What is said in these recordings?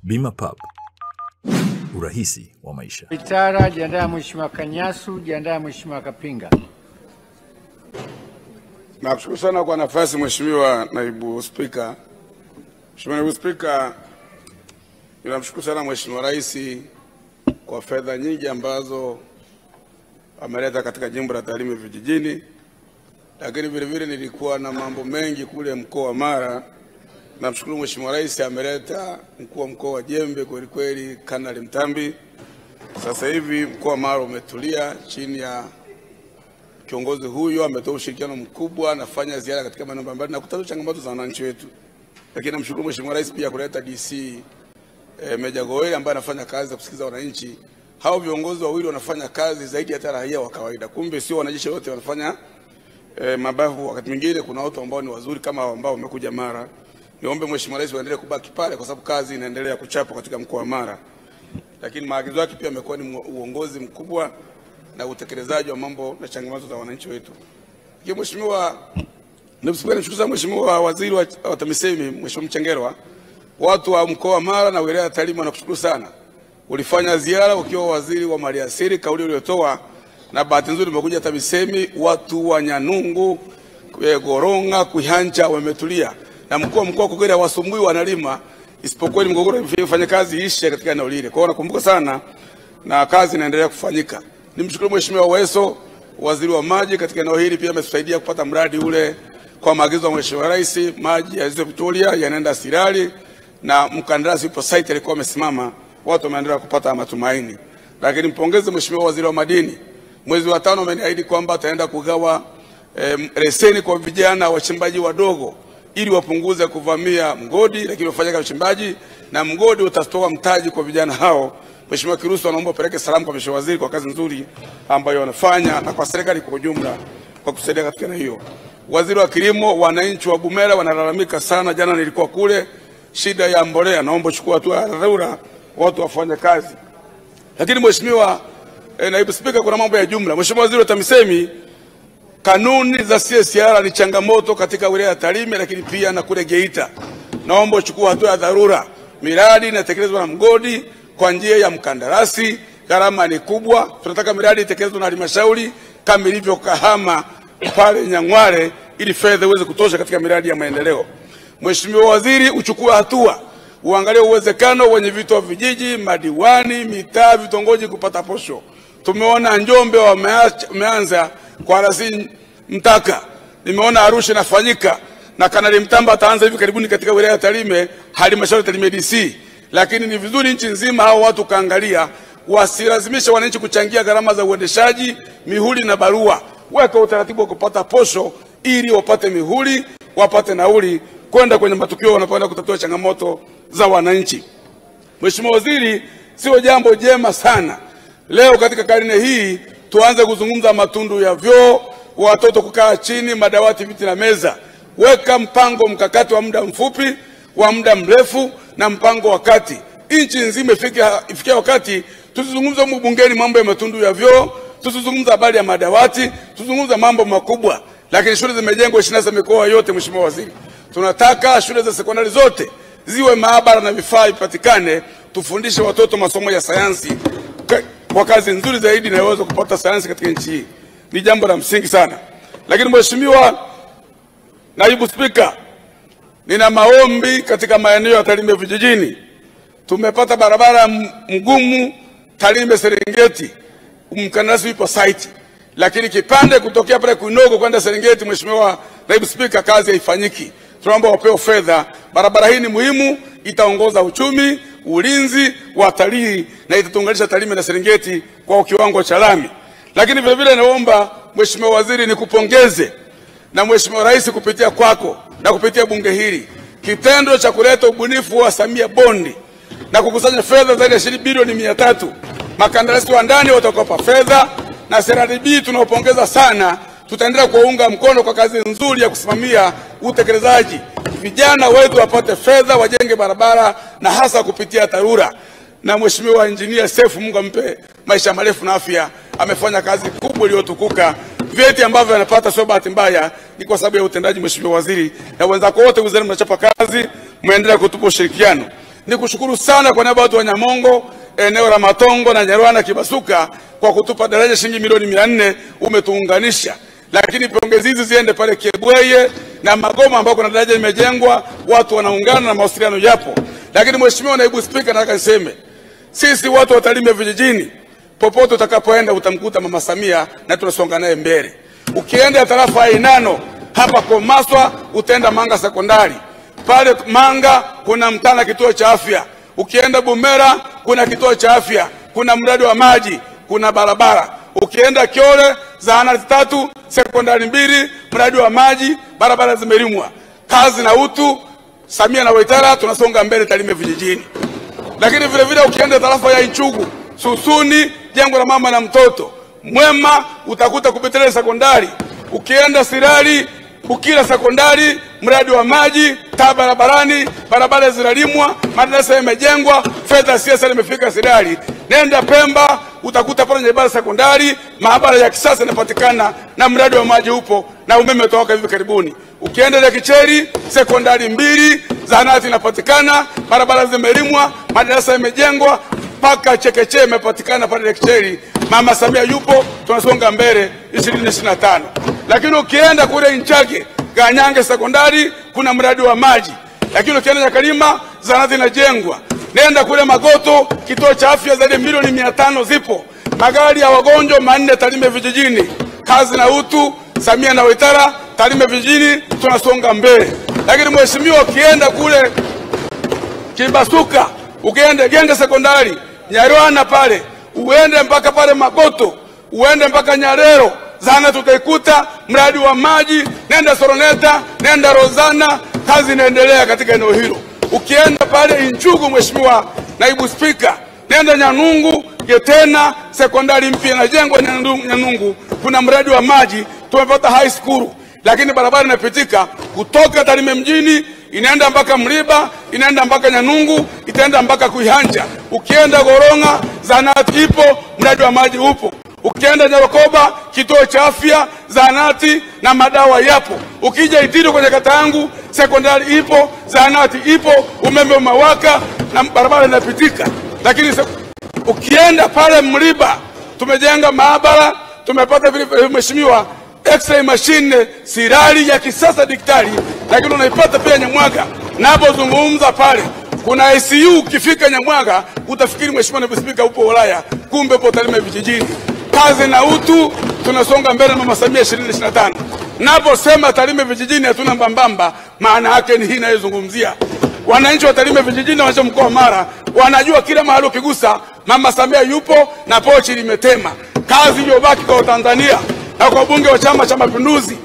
Bima Pub, urahisi wa maisha. Vitara, jiandaa Mheshimiwa Kanyasu, jiandaa Mheshimiwa Kapinga. Nakushukuru sana kwa nafasi Mheshimiwa Naibu Spika. Mheshimiwa Naibu Spika, ninamshukuru sana Mheshimiwa Rais kwa fedha nyingi ambazo ameleta katika jimbo la Tarime vijijini, lakini vile vile nilikuwa na mambo mengi kule mkoa wa Mara. Namshukuru Mheshimiwa Rais ameleta mkuu wa mkoa wa Jembe kweli kweli Kanali Mtambi. Sasa hivi mkoa wa Mara umetulia chini ya kiongozi huyo, ametoa ushirikiano mkubwa, anafanya ziara katika maeneo mbalimbali na kutatua changamoto za wananchi wetu. Lakini namshukuru Mheshimiwa Rais pia kuleta DC Meja Goel ambaye anafanya kazi za kusikiza wananchi. Hao viongozi wawili wanafanya kazi zaidi ya raia wa kawaida. Kumbe sio wanajeshi wote wanafanya mabavu, wakati mwingine kuna watu ambao ni wazuri kama hao ambao wamekuja Mara. Niombe Mheshimiwa Rais waendelee kubaki pale kwa sababu kazi inaendelea kuchapa katika mkoa wa Mara. Lakini maagizo yake pia yamekuwa ni uongozi mkubwa na utekelezaji wa mambo na changamoto za wananchi wetu. Mheshimiwa Naibu Spika, nimshukuru Mheshimiwa Waziri wa TAMISEMI, Mheshimiwa Mchengerwa. Watu wa mkoa wa Mara na wilaya ya Tarime nakushukuru sana. Ulifanya ziara ukiwa waziri wa maliasili, kauli uliyotoa na bahati nzuri umekuja TAMISEMI, watu wa Nyanungu, Goronga, Kuihanja wametulia. Na mkuu wa mkoa Kagera wasumbui wanalima isipokuwa ni mgogoro ifanye kazi ishe katika eneo lile. Kwa hiyo nakumbuka sana na kazi inaendelea kufanyika. Nimshukuru Mheshimiwa Weso, waziri wa maji, katika eneo hili pia amesaidia kupata mradi ule kwa maagizo ya Mheshimiwa Rais, maji ya Ziwa Victoria yanaenda Sirari na mkandarasi yupo site alikuwa amesimama, watu wameendelea kupata matumaini. Lakini mpongeze Mheshimiwa Waziri wa Madini, mwezi wa 5 ameniahidi kwamba ataenda kugawa leseni kwa vijana wachimbaji wadogo ili wapunguze kuvamia mgodi, lakini wafanye kazi uchimbaji na mgodi utatoa mtaji kwa vijana hao. Mheshimiwa Kirusu anaomba peleke salamu kwa Mheshimiwa Waziri kwa kazi nzuri ambayo wanafanya na kwa serikali kwa ujumla kwa kusaidia katika hiyo. Waziri wa Kilimo, wananchi wa Bumera wanalalamika sana, jana nilikuwa kule, shida ya mbolea, naomba chukua hatua ya dharura watu wafanye kazi. Lakini Mheshimiwa Naibu Spika, kuna mambo ya jumla. Mheshimiwa Waziri wa TAMISEMI, kanuni za CSR ni changamoto katika wilaya ya Tarime lakini pia na kule Geita. Naomba chukua hatua ya dharura. Miradi inatekelezwa na mgodi kwa njia ya mkandarasi, gharama ni kubwa. Tunataka miradi itekelezwe na halmashauri kama ilivyo Kahama pale Nyang'wale ili fedha iweze kutosha katika miradi ya maendeleo. Mheshimiwa Waziri, uchukue hatua, uangalie uwezekano wenye vitu vijiji, madiwani, mitaa, vitongoji kupata posho. Tumeona Njombe wameanza kwa rasi Mtaka. Nimeona Arusha inafanyika na Kanali Mtamba ataanza hivi karibuni katika wilaya ya Tarime, halmashauri Tarime DC. Lakini ni vizuri nchi nzima hao watu kaangalia, wasilazimisha wananchi kuchangia gharama za uendeshaji, mihuri na barua. Weka utaratibu wa kupata posho ili wapate mihuri, wapate nauli kwenda kwenye matukio wanapoenda kutatua changamoto za wananchi. Mheshimiwa Waziri, sio jambo jema sana leo katika karne hii tuanze kuzungumza matundu ya vyoo, watoto kukaa chini, madawati, viti na meza. Weka mpango mkakati wa muda mfupi, wa muda mrefu na mpango wa kati. Nchi nzima ifikia wakati tusizungumze mbungeni mambo ya matundu ya vyoo, tusizungumze habari ya madawati, tuzungumze mambo makubwa. Lakini shule zimejengwa 27 mikoa yote. Mheshimiwa Waziri, tunataka shule za sekondari zote ziwe maabara na vifaa vipatikane, tufundishe watoto masomo ya sayansi kwa kazi nzuri zaidi na uwezo kupata sayansi katika nchi hii. Ni jambo la msingi sana. Lakini Mheshimiwa Naibu Spika, nina maombi katika maeneo ya Tarime vijijini. Tumepata barabara mgumu Tarime Serengeti, mkandarasi yupo site. Lakini kipande kutokea pale Kuinogo kwenda Serengeti, Mheshimiwa Naibu Spika, kazi haifanyiki. Tunaomba wapewe fedha. Barabara hii ni muhimu, itaongoza uchumi, ulinzi, watalii na itatuunganisha Tarime na Serengeti kwa kiwango cha lami. Lakini vile vile naomba Mheshimiwa Waziri nikupongeze na Mheshimiwa Rais kupitia kwako na kupitia bunge hili kitendo cha kuleta ubunifu wa Samia Bondi na kukusanya fedha zaidi ya shilingi bilioni 300. Makandarasi wa ndani watakopa fedha na CRDB tunaopongeza sana. Tutaendelea kuunga mkono kwa kazi nzuri ya kusimamia utekelezaji. Vijana wetu wapate fedha, wajenge barabara na hasa kupitia TARURA. Na Mheshimiwa Engineer Sefu, Mungu ampe maisha marefu na afya, amefanya kazi kubwa iliyotukuka. Vyeti ambavyo anapata sio bahati mbaya, ni kwa sababu ya utendaji Mheshimiwa Waziri na wenzako wote wizara mnachapa kazi, muendelea kutupa ushirikiano. Nikushukuru sana kwa niaba ya watu wa Nyamongo, eneo la Matongo na Nyarwana Kibasuka kwa kutupa daraja shilingi milioni 400, umetuunganisha. Lakini pongezi hizi ziende pale Kebweye na Magoma ambako kuna daraja limejengwa, watu wanaungana na mawasiliano yapo. Lakini Mheshimiwa Naibu Spika, nataka niseme sisi watu wa Tarime vijijini, popote utakapoenda utamkuta Mama Samia na tunasonga naye mbele. Ukienda tarafa ya Inano hapa Komaswa utaenda Manga Sekondari. Pale Manga kuna Mtana kituo cha afya. Ukienda Bumera kuna kituo cha afya, kuna mradi wa maji, kuna barabara. Ukienda Kiole zahanati 3, sekondari 2, mradi wa maji, barabara zimelimwa. Kazi na utu, Samia na Waitara tunasonga mbele Tarime vijijini. Lakini vile vile ukienda tarafa ya Ichugu, Susuni, jengo la mama na mtoto, Mwema utakuta kupitia sekondari. Ukienda Sirari, Bukira sekondari, mradi wa maji, taa barabarani, barabara zinalimwa, madarasa yamejengwa, fedha siasa imefika Sirari. Nenda Pemba utakuta pale Nyebara sekondari, maabara ya kisasa inapatikana na mradi wa maji upo na umeme utawaka hivi karibuni. Ukienda Lekicheri sekondari 2, zahanati inapatikana, barabara zimelimwa, madarasa yamejengwa, paka chekechea imepatikana pale Lekicheri. Mama Samia yupo, tunasonga mbele 2025. Lakini ukienda kule Nchake, Ganyange sekondari kuna mradi wa maji. Lakini ukienda Nyakalima zahanati inajengwa. Nenda kule Magoto, kituo cha afya zaidi ya milioni 500 zipo. Magari ya wagonjwa 4 Tarime vijijini. Kazi na utu, Samia na Waitara, Tarime vijijini tunasonga mbele. Lakini Mheshimiwa, ukienda kule Kibasuka, ukienda Genge sekondari, Nyarwana pale, uende mpaka pale Magoto, uende mpaka Nyarero, zana tutaikuta mradi wa maji. Nenda Soroneta, nenda Rozana, kazi inaendelea katika eneo hilo. Ukienda pale Inchugu, Mheshimiwa Naibu Spika, nenda Nyanungu, Getena sekondari mpya na jengo Nyanungu, kuna mradi wa maji, tumepata high school. Lakini barabara inapitika kutoka Tarime mjini inaenda mpaka Mliba, inaenda mpaka Nyanungu, itaenda mpaka Kuihanja. Ukienda Goronga zahanati ipo, mradi wa maji upo. Ukienda Nyarokoba kituo cha afya, zahanati na madawa yapo. Ukija Itiro kwenye kata yangu sekondari ipo, zahanati ipo, umeme umewaka na barabara inapitika. Lakini ukienda pale Mliba tumejenga maabara, tumepata vile Mheshimiwa X-ray machine Sirari ya kisasa daktari. Lakini unaipata pia Nyamwaga. Napozungumza pale kuna ICU, ukifika Nyamwaga utafikiri Mheshimiwa Naibu Spika upo Ulaya, kumbe upo Tarime vijijini. Kazi na utu, tunasonga mbele Mama Samia 2025. Naposema Tarime vijijini hatuna mbambamba, maana yake ni hii ninayozungumzia. Wananchi wa Tarime vijijini wa mkoa wa Mara wanajua kila mahali ukigusa Mama Samia yupo na pochi limetema. Kazi iliyobaki kwa Tanzania na kwa bunge wa Chama cha Mapinduzi,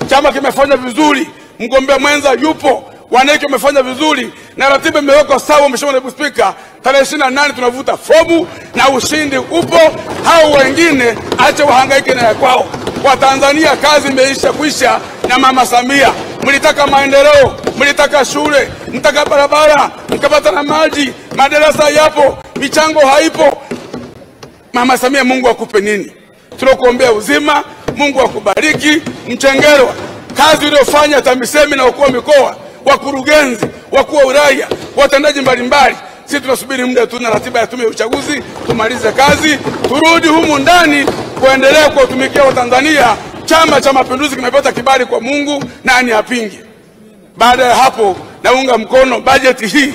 chama kimefanya vizuri, mgombea mwenza yupo, wananchi wamefanya vizuri na ratiba imewekwa sawa. Mheshimiwa Naibu Spika, tarehe 28 tunavuta fomu na ushindi upo. Hao wengine acha wahangaike na ya kwao. Kwa Tanzania kazi imeisha kuisha na Mama Samia. Mlitaka maendeleo, mlitaka shule, mtaka barabara, mkapata na maji, madarasa yapo, michango haipo. Mama Samia, Mungu akupe nini? Tunakuombea uzima, Mungu akubariki. Mchengerwa, kazi uliyofanya TAMISEMI na wakuu wa mikoa, wakurugenzi, wakuu wa wilaya, watendaji mbalimbali, sisi tunasubiri muda tu na ratiba ya tume ya uchaguzi tumalize kazi, turudi humu ndani kuendelea kuwatumikia Watanzania. Chama cha Mapinduzi kimepata kibali kwa Mungu, nani apinge? Baada ya hapo naunga mkono bajeti hii,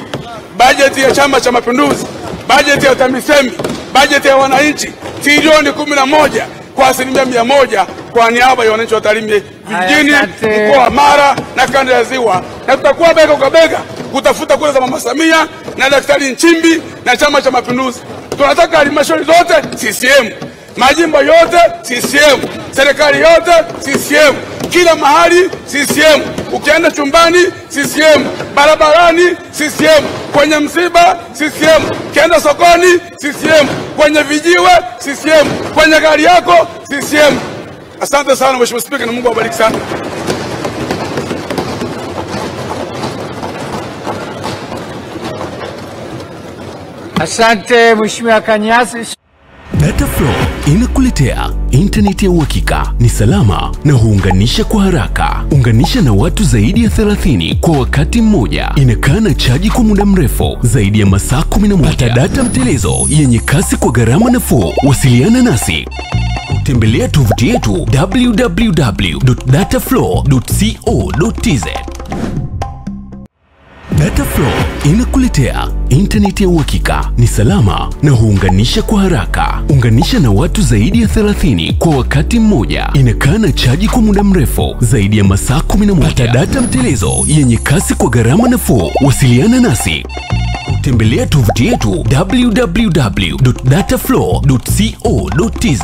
bajeti ya Chama cha Mapinduzi, bajeti ya TAMISEMI, bajeti ya wananchi trilioni 11 kwa 100% kwa niaba ya wananchi wa Tarime vijijini, mkoa wa Mara na kanda ya Ziwa. Na tutakuwa bega kwa bega kutafuta kura za Mama Samia na Daktari Nchimbi na Chama cha Mapinduzi. Tunataka halmashauri zote CCM, majimbo yote CCM, serikali yote CCM, kila mahali CCM. Ukienda chumbani CCM, barabarani CCM, kwenye msiba CCM, ukienda sokoni CCM, kwenye vijiwe CCM, kwenye gari yako CCM. Asante sana Mheshimiwa Spika na Mungu awabariki sana. Asante Mheshimiwa Kanyasi. Dataflow inakuletea internet ya uhakika, ni salama na huunganisha kwa haraka. Unganisha na watu zaidi ya 30 kwa wakati mmoja. Inakaa na chaji kwa muda mrefu zaidi ya masaa 11. Pata data mtelezo yenye kasi kwa gharama nafuu. Wasiliana nasi. Tembelea tovuti yetu www.dataflow.co.tz. Dataflow inakuletea internet ya uhakika, ni salama na huunganisha kwa haraka. Unganisha na watu zaidi ya 30 kwa wakati mmoja. Inakaa na chaji kwa muda mrefu zaidi ya masaa 11. Pata data mtelezo yenye kasi kwa gharama nafuu. Wasiliana nasi. Tembelea tovuti yetu www.dataflow.co.tz.